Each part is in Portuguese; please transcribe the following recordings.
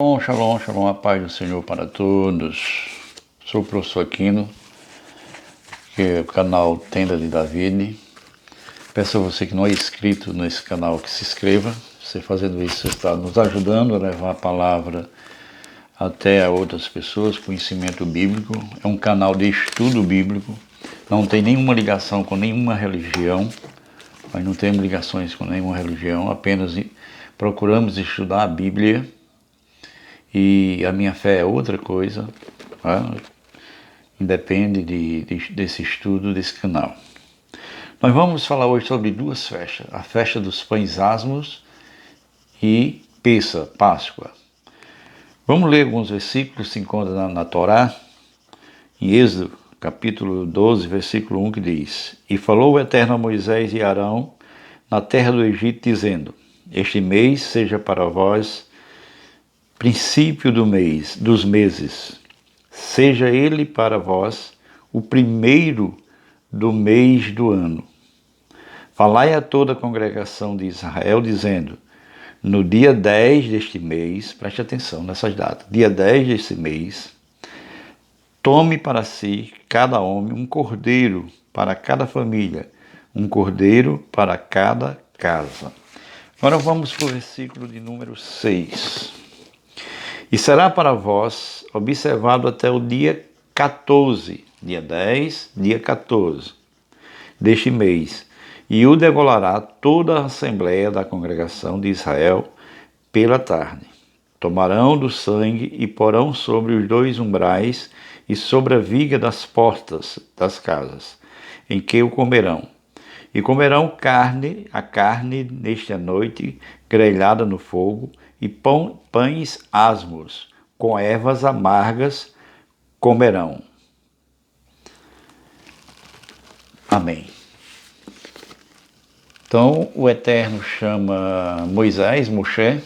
Shalom, shalom, a paz do Senhor para todos. Sou o professor Aquino, que é o canal Tenda de David. Peço a você que não é inscrito nesse canal que se inscreva. Você fazendo isso, você está nos ajudando a levar a palavra até a outras pessoas, conhecimento bíblico. É um canal de estudo bíblico, não tem nenhuma ligação com nenhuma religião. Nós não temos ligações com nenhuma religião, apenas procuramos estudar a Bíblia. E a minha fé é outra coisa, tá? Independe desse estudo, desse canal. Nós vamos falar hoje sobre duas festas, a festa dos pães asmos e Páscoa. Vamos ler alguns versículos que se encontram na Torá, em Êxodo, capítulo 12, versículo 1, que diz: E falou o Eterno a Moisés e Arão na terra do Egito, dizendo: Este mês seja para vós princípio dos meses, seja ele para vós o primeiro do mês do ano. Falai a toda a congregação de Israel, dizendo: No dia 10 deste mês, preste atenção nessas datas, dia 10 deste mês, tome para si cada homem um cordeiro para cada família, um cordeiro para cada casa. Agora vamos para o versículo de número 6. E será para vós observado até o dia 14, dia 10, dia 14 deste mês, e o degolará toda a assembleia da congregação de Israel pela tarde. Tomarão do sangue e porão sobre os dois umbrais e sobre a viga das portas das casas, em que o comerão. E comerão a carne nesta noite, grelhada no fogo, e pães asmos, com ervas amargas comerão. Amém. Então o Eterno chama Moisés, Moshe,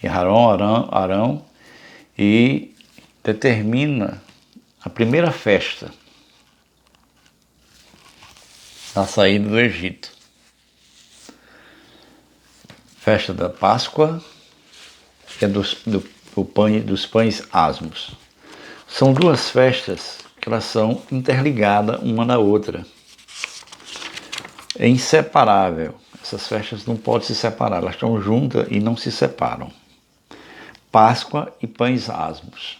e Arão, e determina a primeira festa da saída do Egito. Festa da Páscoa, que é dos pães asmos. São duas festas que elas são interligadas uma na outra. É inseparável. Essas festas não podem se separar, elas estão juntas e não se separam. Páscoa e pães asmos.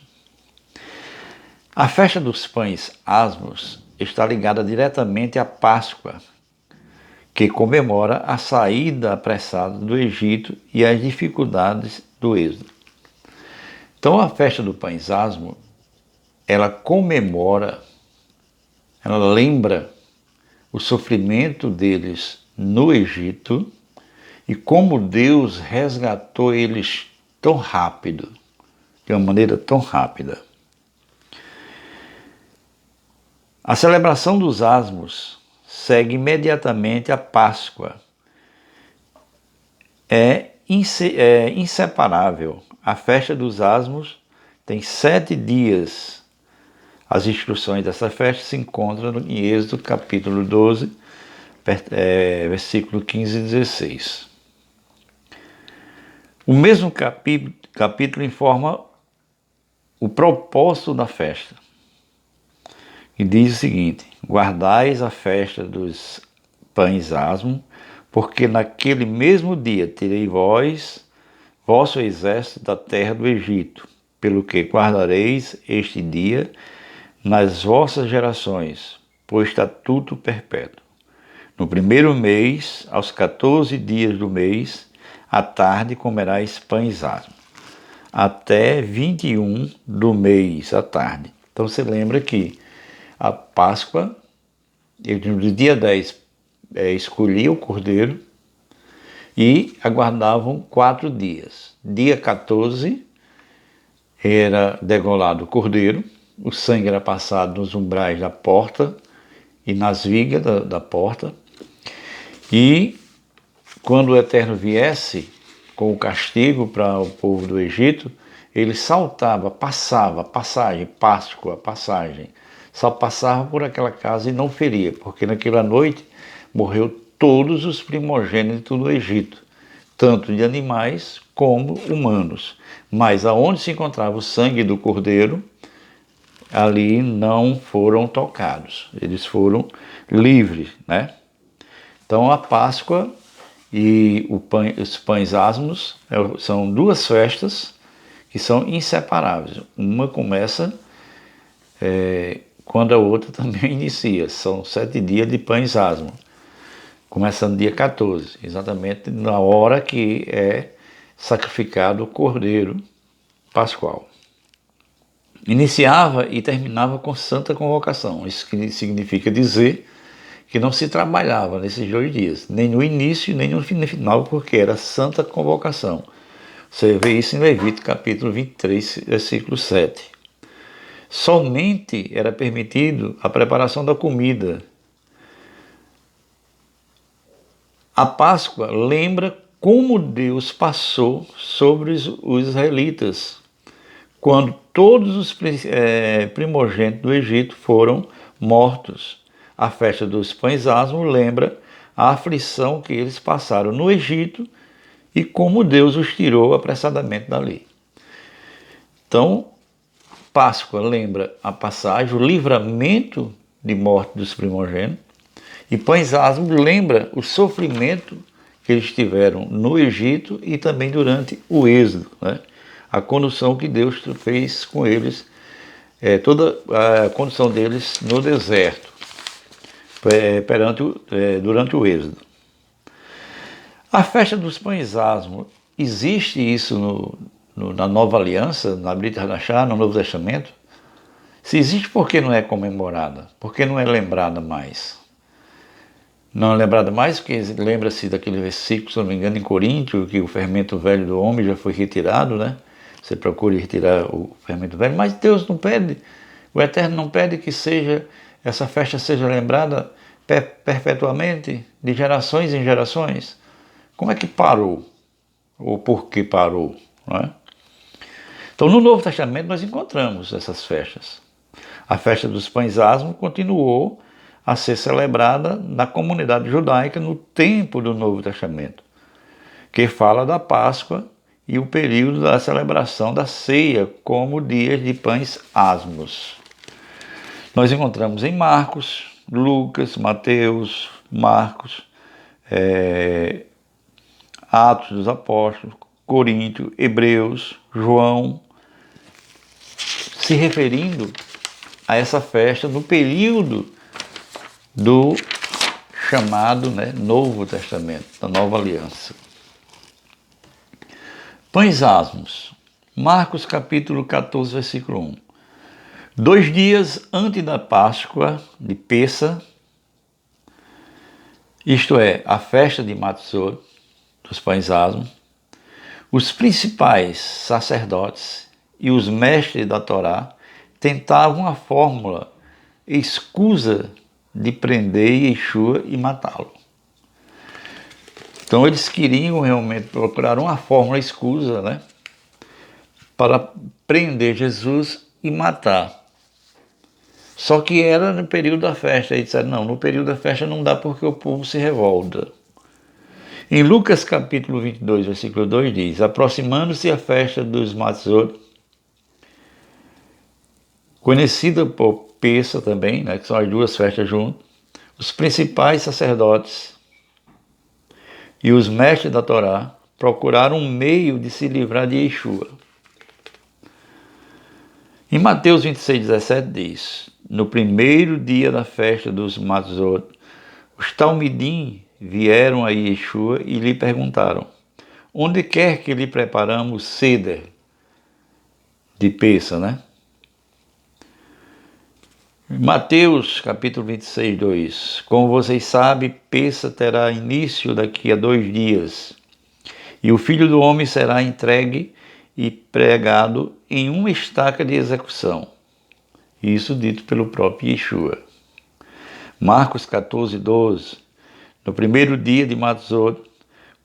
A festa dos pães asmos está ligada diretamente à Páscoa, que comemora a saída apressada do Egito e as dificuldades do êxodo. Então a festa do pães asmos, ela comemora, ela lembra o sofrimento deles no Egito e como Deus resgatou eles tão rápido, de uma maneira tão rápida. A celebração dos asmos segue imediatamente a Páscoa. É inseparável. A festa dos asmos tem 7 dias. As instruções dessa festa se encontram em Êxodo capítulo 12, versículo 15 e 16. O mesmo capítulo informa o propósito da festa. E diz o seguinte: guardais a festa dos pães asmos, porque naquele mesmo dia tirei vosso exército da terra do Egito, pelo que guardareis este dia nas vossas gerações, por estatuto perpétuo. No primeiro mês, aos 14 dias do mês, à tarde comerás pães asmos, até 21 do mês à tarde. Então você lembra que a Páscoa, no dia 10, escolhia o cordeiro e aguardavam 4 dias. Dia 14 era degolado o cordeiro, o sangue era passado nos umbrais da porta e nas vigas da porta. E quando o Eterno viesse com o castigo para o povo do Egito, ele saltava, passagem, só passava por aquela casa e não feria, porque naquela noite morreu todos os primogênitos do Egito. tanto de animais como humanos. Mas aonde se encontrava o sangue do cordeiro, ali não foram tocados, eles foram livres, né? Então a Páscoa e os pães asmos são duas festas que são inseparáveis. Uma começa quando a outra também inicia. São 7 dias de pães asmos, começando dia 14, exatamente na hora que é sacrificado o cordeiro pascual. Iniciava e terminava com santa convocação. Isso significa dizer que não se trabalhava nesses 2 dias, nem no início, nem no final, porque era santa convocação. Você vê isso em Levítico capítulo 23, versículo 7. Somente era permitido a preparação da comida. A Páscoa lembra como Deus passou sobre os israelitas, quando todos os primogênitos do Egito foram mortos. A festa dos pães asmos lembra a aflição que eles passaram no Egito e como Deus os tirou apressadamente dali. Então, Páscoa lembra a passagem, o livramento de morte dos primogênitos, e pães asmos lembra o sofrimento que eles tiveram no Egito e também durante o êxodo, né? A condução que Deus fez com eles, toda a condução deles no deserto, durante o êxodo. A festa dos pães asmos, existe isso na Nova Aliança, na Brit Hadashah, no Novo Testamento? Se existe, por que não é comemorada? Por que não é lembrada mais? Não é lembrada mais porque lembra-se daquele versículo, se não me engano, em Coríntios, que o fermento velho do homem já foi retirado, né? Você procura retirar o fermento velho, mas Deus não pede, o Eterno não pede que essa festa seja lembrada perpetuamente, de gerações em gerações. Como é que parou? Ou por que parou? Não é? Então, no Novo Testamento, nós encontramos essas festas. A festa dos pães asmos continuou a ser celebrada na comunidade judaica no tempo do Novo Testamento, que fala da Páscoa e o período da celebração da ceia como dias de pães asmos. Nós encontramos em Marcos, Lucas, Mateus, Marcos, Atos dos Apóstolos, Coríntios, Hebreus, João, se referindo a essa festa no período do chamado Novo Testamento, da Nova Aliança. Pães asmos, Marcos capítulo 14, versículo 1. 2 dias antes da Páscoa de Pêssah, isto é, a festa de Matzot, dos pães asmos, os principais sacerdotes e os mestres da Torá tentavam a fórmula escusa de prender Yeshua e matá-lo. Então eles queriam realmente procurar uma fórmula escusa, para prender Jesus e matar. Só que era no período da festa. Eles disseram, não, no período da festa não dá porque o povo se revolta. Em Lucas capítulo 22, versículo 2 diz, aproximando-se a festa dos Matzot, conhecida por Pêssah também, que são as duas festas juntas, os principais sacerdotes e os mestres da Torá procuraram um meio de se livrar de Yeshua. Em Mateus 26, 17 diz, no primeiro dia da festa dos Matzot, os Talmidim vieram a Yeshua e lhe perguntaram, onde quer que lhe preparamos Seder de Pêssah, Mateus capítulo 26, 2. Como vocês sabem, Pêssah terá início daqui a 2 dias, e o Filho do Homem será entregue e pregado em uma estaca de execução. Isso dito pelo próprio Yeshua. Marcos 14, 12. No primeiro dia de Matzot,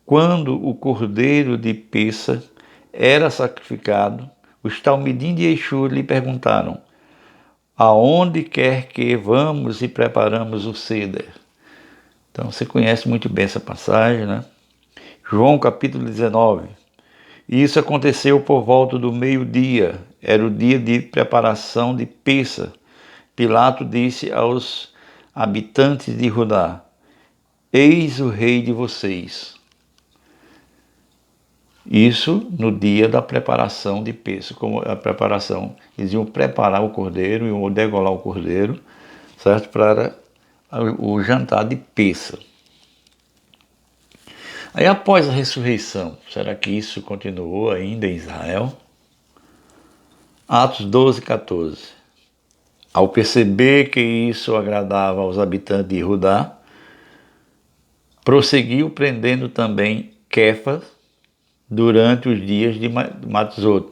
quando o cordeiro de Pêssah era sacrificado, os talmidim de Yeshua lhe perguntaram, aonde quer que vamos e preparamos o Seder? Então você conhece muito bem essa passagem, João capítulo 19. E isso aconteceu por volta do meio-dia, era o dia de preparação de Pêssar. Pilato disse aos habitantes de Judá: Eis o rei de vocês. Isso no dia da preparação de Pêssar, como a preparação, eles iam preparar o cordeiro, iam degolar o cordeiro, certo? Para o jantar de Pêssar. Aí após a ressurreição, será que isso continuou ainda em Israel? Atos 12, 14. Ao perceber que isso agradava aos habitantes de Judá, prosseguiu prendendo também Quefas durante os dias de Matzot.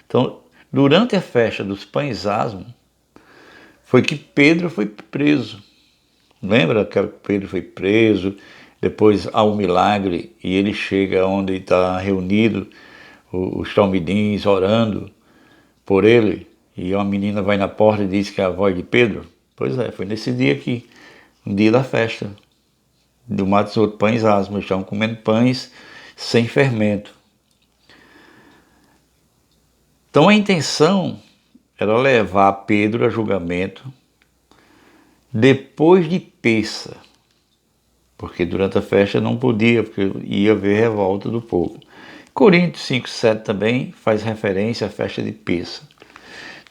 Então, durante a festa dos pães asmos, foi que Pedro foi preso. Lembra que Pedro foi preso, depois há um milagre e ele chega onde está reunido os talmidins orando por ele, e uma menina vai na porta e diz que é a voz de Pedro. Pois é, foi nesse dia aqui, no dia da festa do Matzot, pães asmos, estavam comendo pães sem fermento. Então a intenção era levar Pedro a julgamento depois de Pêssar, porque durante a festa não podia, porque ia haver revolta do povo. Coríntios 5,7 também faz referência à festa de Pêssar.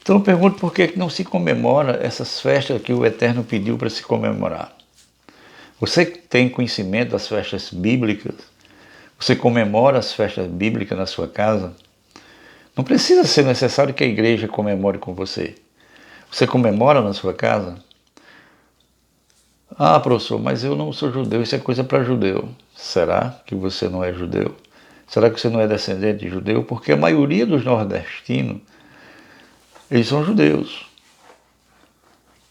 Então eu pergunto por que não se comemora essas festas que o Eterno pediu para se comemorar. Você tem conhecimento das festas bíblicas? Você comemora as festas bíblicas na sua casa? Não precisa ser necessário que a igreja comemore com você. Você comemora na sua casa? Ah, professor, mas eu não sou judeu, isso é coisa para judeu. Será que você não é judeu? Será que você não é descendente de judeu? Porque a maioria dos nordestinos, eles são judeus.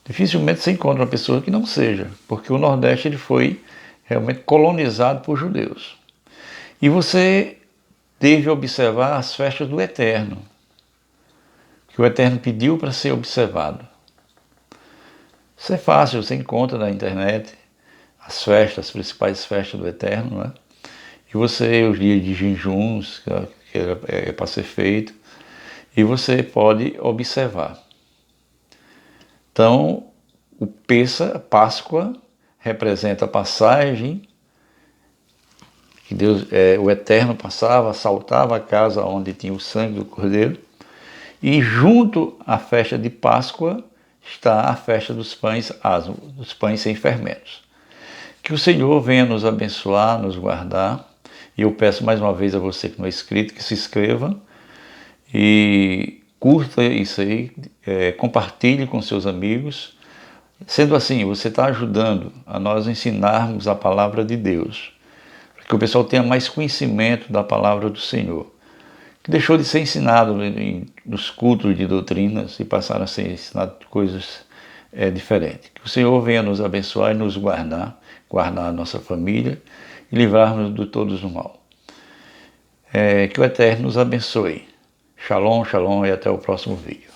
Dificilmente você encontra uma pessoa que não seja, porque o Nordeste ele foi realmente colonizado por judeus. E você deve observar as festas do Eterno, que o Eterno pediu para ser observado. Isso é fácil, você encontra na internet as festas, as principais festas do Eterno, né? E você, os dias de jejuns, que é para ser feito, e você pode observar. Então, o Pêssar, a Páscoa, representa a passagem que Deus, o Eterno passava, assaltava a casa onde tinha o sangue do Cordeiro, e junto à festa de Páscoa está a festa dos pães asmos, dos pães sem fermentos. Que o Senhor venha nos abençoar, nos guardar, e eu peço mais uma vez a você que não é inscrito, que se inscreva e curta isso aí, compartilhe com seus amigos. Sendo assim, você está ajudando a nós ensinarmos a palavra de Deus, para que o pessoal tenha mais conhecimento da palavra do Senhor, que deixou de ser ensinado nos cultos de doutrinas e passaram a ser ensinado coisas diferentes. Que o Senhor venha nos abençoar e nos guardar a nossa família e livrar-nos de todos o mal. Que o Eterno nos abençoe. Shalom, shalom e até o próximo vídeo.